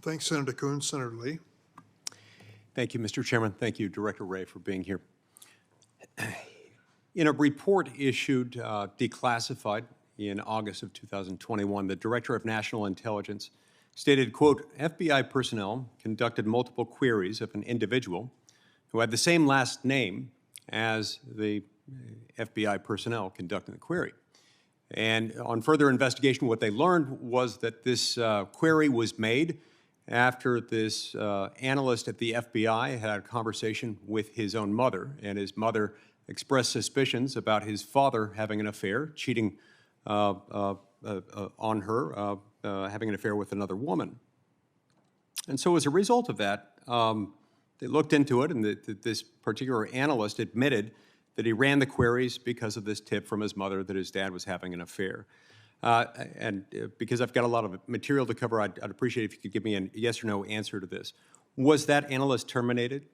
Thanks, Senator Coons. Senator Lee. Thank you, Mr. Chairman. Thank you, Director Wray, for being here. In a report issued declassified in August of 2021, the Director of National Intelligence stated, quote, FBI personnel conducted multiple queries of an individual who had the same last name as the FBI personnel conducting the query. And on further investigation, what they learned was that this query was made after this analyst at the FBI had a conversation with his own mother, and his mother expressed suspicions about his father having an affair, cheating on her, having an affair with another woman. And so as a result of that, they looked into it, and this particular analyst admitted that he ran the queries because of this tip from his mother that his dad was having an affair. Because I've got a lot of material to cover, I'd appreciate if you could give me a yes or no answer to this. Was that analyst terminated?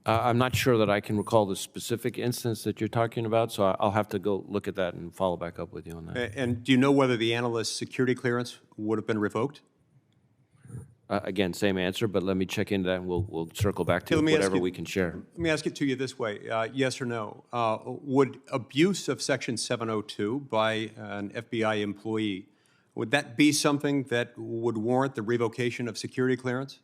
I'm not sure that I can recall the specific instance that you're talking about, so I'll have to go look at that and follow back up with you on that. And do you know whether the analyst's security clearance would have been revoked? Again, same answer, but let me check into that, and we'll circle back to whatever we can share. Let me ask it to you this way, yes or no. Would abuse of Section 702 by an FBI employee, would that be something that would warrant the revocation of security clearance?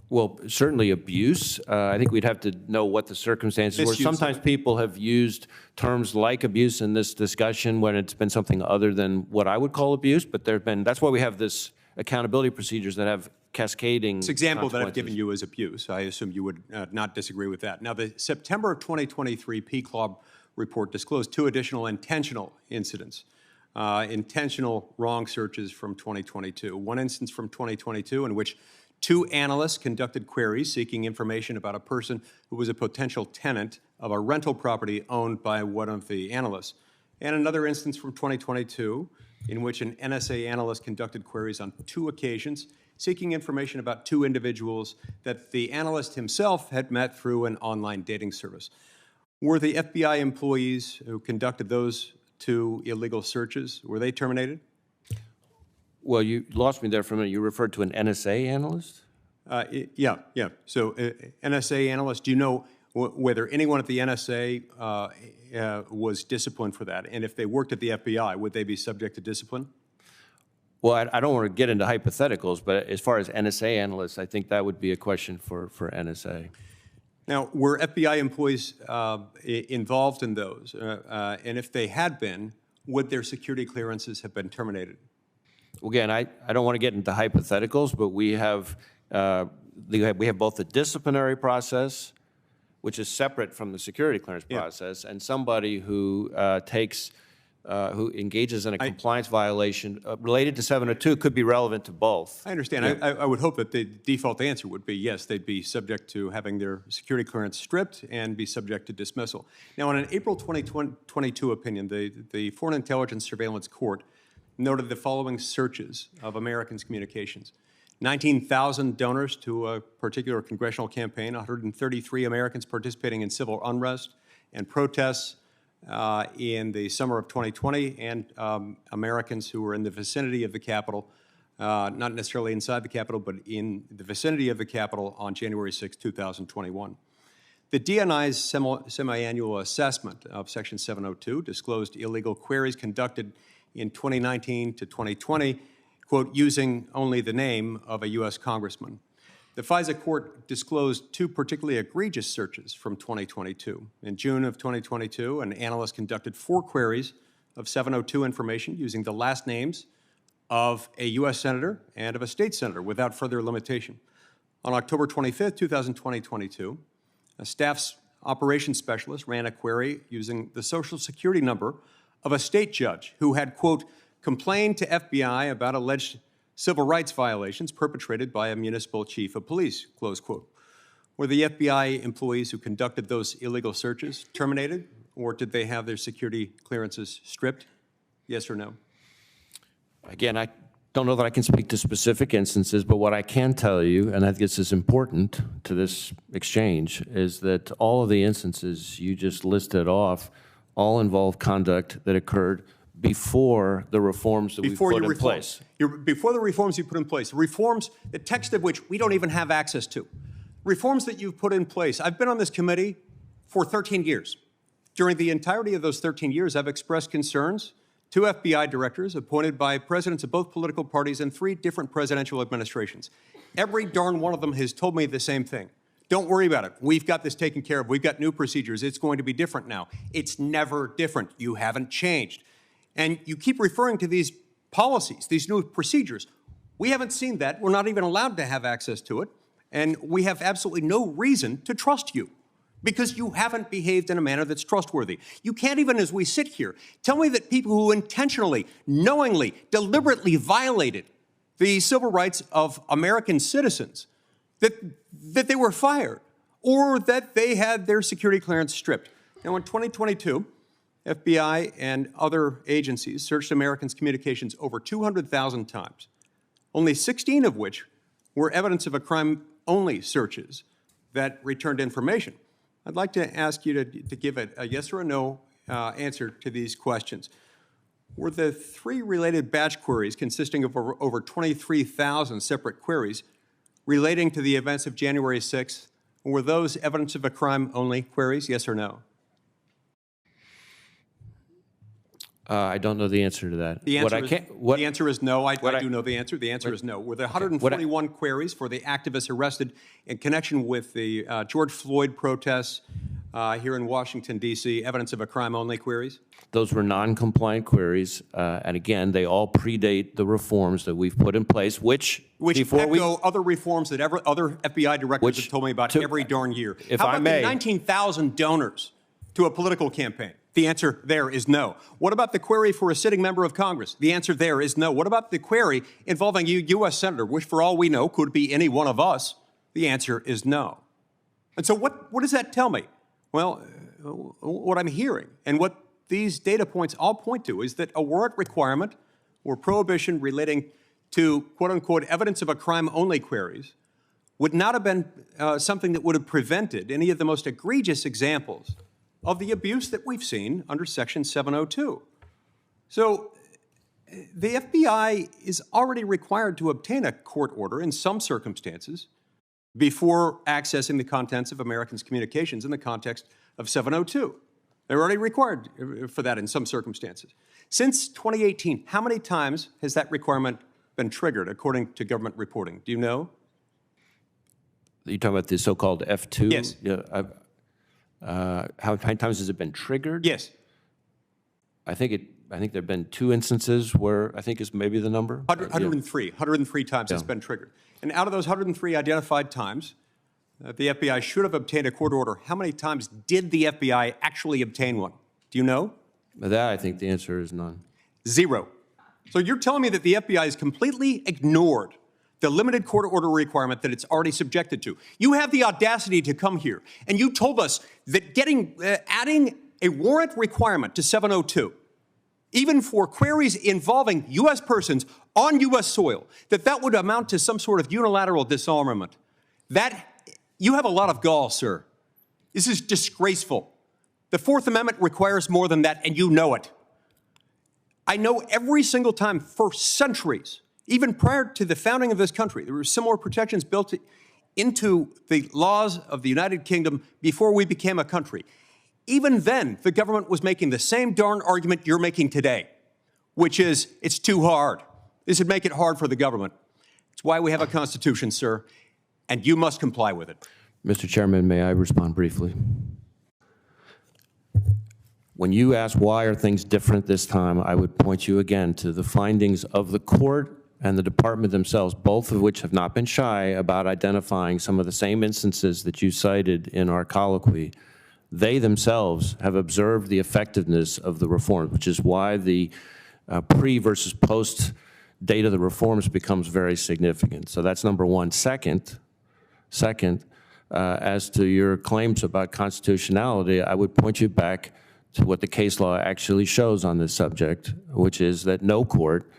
Well, certainly abuse. I think we'd have to know what the circumstances were. Sometimes people have used terms like abuse in this discussion when it's been something other than what I would call abuse, but that's why we have this accountability procedures that have cascading This example that I've given you is abuse. I assume you would not disagree with that. Now, the September of 2023 PCLOB report disclosed 2 additional intentional incidents, intentional wrong searches from 2022. One instance from 2022 in which 2 analysts conducted queries seeking information about a person who was a potential tenant of a rental property owned by one of the analysts. And another instance from 2022 in which an NSA analyst conducted queries on 2 occasions seeking information about 2 individuals that the analyst himself had met through an online dating service. Were the FBI employees who conducted those 2 illegal searches, were they terminated? Well, you lost me there for a minute. You referred to an NSA analyst? Yeah. So NSA analyst, do you know whether anyone at the NSA was disciplined for that? And if they worked at the FBI, would they be subject to discipline? Well, I don't want to get into hypotheticals, but as far as NSA analysts, I think that would be a question for NSA. Now, were FBI employees involved in those? And if they had been, would their security clearances have been terminated? Again, I don't want to get into hypotheticals, but we have both the disciplinary process, which is separate from the security clearance process, and somebody who who engages in a compliance violation related to 702 could be relevant to both. I understand. Yeah. I would hope that the default answer would be yes, they'd be subject to having their security clearance stripped and be subject to dismissal. Now, in an April 2022 opinion, the Foreign Intelligence Surveillance Court noted the following searches of Americans' communications. 19,000 donors to a particular congressional campaign, 133 Americans participating in civil unrest and protests in the summer of 2020, and Americans who were in the vicinity of the Capitol, not necessarily inside the Capitol, but in the vicinity of the Capitol on January 6, 2021. The DNI's semi-annual assessment of Section 702 disclosed illegal queries conducted in 2019 to 2020, quote, using only the name of a U.S. congressman. The FISA court disclosed 2 particularly egregious searches from 2022. In June of 2022, an analyst conducted 4 queries of 702 information using the last names of a U.S. senator and of a state senator without further limitation. On October 25, 2022, a staff's operations specialist ran a query using the Social Security number of a state judge who had, quote, complained to FBI about alleged civil rights violations perpetrated by a municipal chief of police, close quote. Were the FBI employees who conducted those illegal searches terminated, or did they have their security clearances stripped? Yes or no? Again, I don't know that I can speak to specific instances, but what I can tell you, and I think this is important to this exchange, is that all of the instances you just listed off all involve conduct that occurred before the reforms that we've put in place. Before the reforms you put in place, reforms, the text of which we don't even have access to. Reforms that you've put in place. I've been on this committee for 13 years. During the entirety of those 13 years, I've expressed concerns to FBI directors appointed by presidents of both political parties and 3 different presidential administrations. Every darn one of them has told me the same thing. Don't worry about it. We've got this taken care of. We've got new procedures. It's going to be different now. It's never different. You haven't changed. And you keep referring to these policies, these new procedures. We haven't seen that. We're not even allowed to have access to it. And we have absolutely no reason to trust you because you haven't behaved in a manner that's trustworthy. You can't even, as we sit here, tell me that people who intentionally, knowingly, deliberately violated the civil rights of American citizens, that they were fired or that they had their security clearance stripped. Now, in 2022, FBI and other agencies searched Americans' communications over 200,000 times, only 16 of which were evidence of a crime-only searches that returned information. I'd like to ask you to give a yes or a no answer to these questions. Were the 3 related batch queries consisting of over 23,000 separate queries relating to the events of January 6th, were those evidence of a crime-only queries, yes or no? I don't know the answer to that. The answer is no. I do know the answer. The answer is no. Were there 141 queries for the activists arrested in connection with the George Floyd protests here in Washington, D.C., evidence of a crime-only queries? Those were non-compliant queries, and again, they all predate the reforms that we've put in place, which echo other reforms that other FBI directors have told me about every darn year. How about the 19,000 donors to a political campaign? The answer there is no. What about the query for a sitting member of Congress? The answer there is no. What about the query involving a U.S. Senator, which for all we know could be any one of us? The answer is no. And so what does that tell me? Well, what I'm hearing and what these data points all point to is that a warrant requirement or prohibition relating to, quote unquote, evidence of a crime-only queries would not have been something that would have prevented any of the most egregious examples of the abuse that we've seen under Section 702. So the FBI is already required to obtain a court order in some circumstances before accessing the contents of Americans' communications in the context of 702. They're already required for that in some circumstances. Since 2018, how many times has that requirement been triggered, according to government reporting? Do you know? You're talking about the so-called F2? Yes. Yeah, how many times has it been triggered? Yes. I think there have been 2 instances where I think is maybe the number. 103. 103 times it's been triggered. And out of those 103 identified times, the FBI should have obtained a court order. How many times did the FBI actually obtain one? Do you know? That, I think the answer is none. 0. So you're telling me that the FBI has completely ignored the limited court order requirement that it's already subjected to. You have the audacity to come here, and you told us that adding a warrant requirement to 702, even for queries involving U.S. persons on U.S. soil, that would amount to some sort of unilateral disarmament. You have a lot of gall, sir. This is disgraceful. The Fourth Amendment requires more than that, and you know it. I know every single time for centuries, even prior to the founding of this country, there were similar protections built into the laws of the United Kingdom before we became a country. Even then, the government was making the same darn argument you're making today, which is it's too hard. This would make it hard for the government. It's why we have a Constitution, sir, and you must comply with it. Mr. Chairman, may I respond briefly? When you ask why are things different this time, I would point you again to the findings of the court and the department themselves, both of which have not been shy about identifying some of the same instances that you cited in our colloquy. They themselves have observed the effectiveness of the reforms, which is why the pre versus post date of the reforms becomes very significant. So that's number one. Second, as to your claims about constitutionality, I would point you back to what the case law actually shows on this subject, which is that no court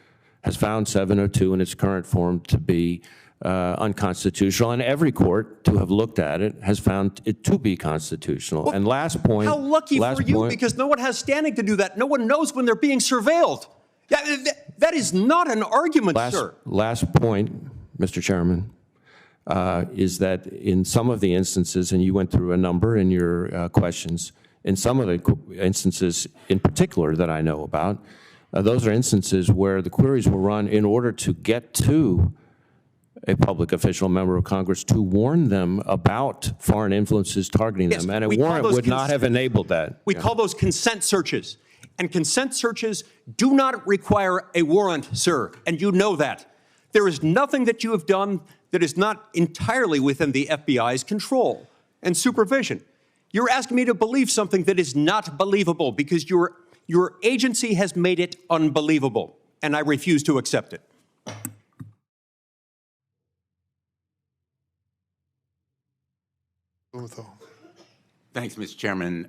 has found 702 in its current form to be unconstitutional, and every court to have looked at it has found it to be constitutional. Well, and last point. How lucky for you, because no one has standing to do that. No one knows when they're being surveilled. Yeah, that is not an argument, sir. Last point, Mr. Chairman, is that in some of the instances, and you went through a number in your questions, in some of the instances in particular that I know about, those are instances where the queries were run in order to get to a public official, member of Congress, to warn them about foreign influences targeting them, and a warrant would not have enabled that. We call those consent searches, and consent searches do not require a warrant, sir, and you know that. There is nothing that you have done that is not entirely within the FBI's control and supervision. You're asking me to believe something that is not believable because your agency has made it unbelievable, and I refuse to accept it. Thanks, Mr. Chairman.